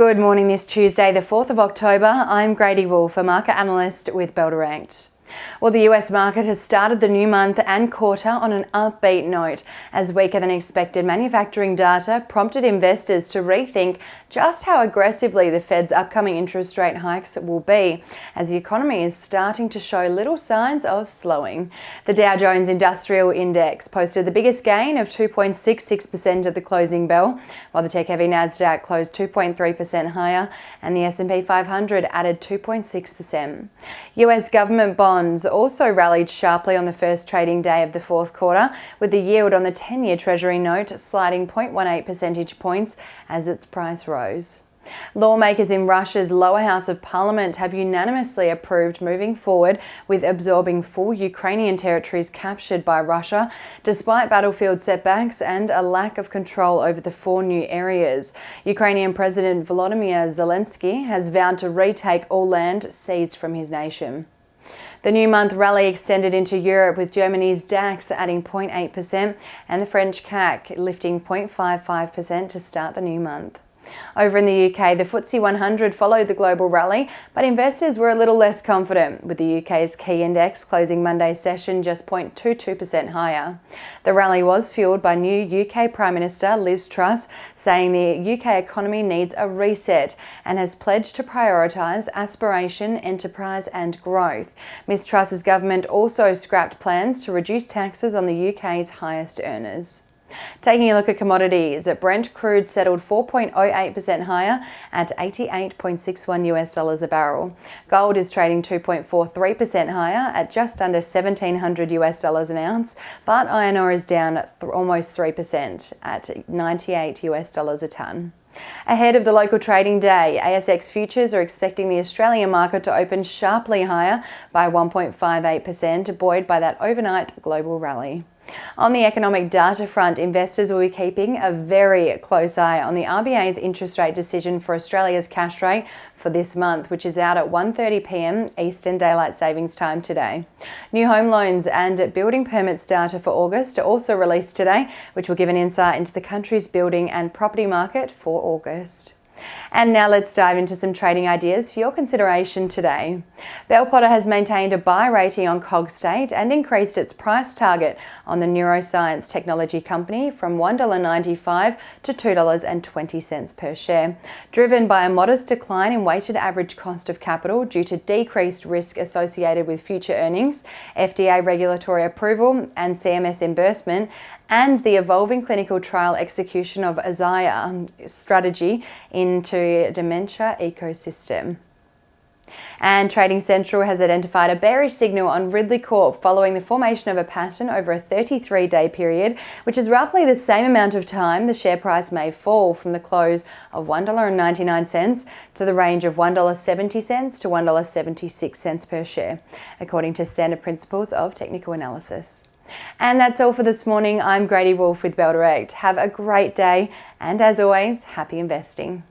Good morning this Tuesday, the 4th of October. I'm Grady Wolf, a market analyst with Bell Direct. Well, the US market has started the new month and quarter on an upbeat note, as weaker than expected manufacturing data prompted investors to rethink just how aggressively the Fed's upcoming interest rate hikes will be, as the economy is starting to show little signs of slowing. The Dow Jones Industrial Index posted the biggest gain of 2.66% at the closing bell, while the tech-heavy Nasdaq closed 2.3% higher and the S&P 500 added 2.6%. US government bonds also rallied sharply on the first trading day of the fourth quarter, with the yield on the 10-year Treasury note sliding 0.18 percentage points as its price rose. Lawmakers in Russia's lower house of parliament have unanimously approved moving forward with absorbing full Ukrainian territories captured by Russia, despite battlefield setbacks and a lack of control over the four new areas. Ukrainian President Volodymyr Zelensky has vowed to retake all land seized from his nation. The new month rally extended into Europe, with Germany's DAX adding 0.8% and the French CAC lifting 0.55% to start the new month. Over in the UK, the FTSE 100 followed the global rally, but investors were a little less confident, with the UK's key index closing Monday's session just 0.22% higher. The rally was fueled by new UK Prime Minister Liz Truss saying the UK economy needs a reset and has pledged to prioritise aspiration, enterprise and growth. Ms Truss's government also scrapped plans to reduce taxes on the UK's highest earners. Taking a look at commodities, Brent crude settled 4.08% higher at $88.61 a barrel. Gold is trading 2.43% higher at just under $1,700 an ounce, but iron ore is down almost 3% at $98 a tonne. Ahead of the local trading day, ASX futures are expecting the Australian market to open sharply higher by 1.58%, buoyed by that overnight global rally. On the economic data front, investors will be keeping a very close eye on the RBA's interest rate decision for Australia's cash rate for this month, which is out at 1:30 p.m. Eastern Daylight Savings Time today. New home loans and building permits data for August are also released today, which will give an insight into the country's building and property market for August. And now let's dive into some trading ideas for your consideration today. Bell Potter has maintained a buy rating on Cogstate and increased its price target on the neuroscience technology company from $1.95 to $2.20 per share, driven by a modest decline in weighted average cost of capital due to decreased risk associated with future earnings, FDA regulatory approval and CMS reimbursement, and the evolving clinical trial execution of Azaya strategy into dementia ecosystem. And Trading Central has identified a bearish signal on Ridley Corp following the formation of a pattern over a 33-day period, which is roughly the same amount of time the share price may fall from the close of $1.99 to the range of $1.70 to $1.76 per share, according to standard principles of technical analysis. And that's all for this morning. I'm Grady Wolf with Bell Direct. Have a great day, and as always, happy investing.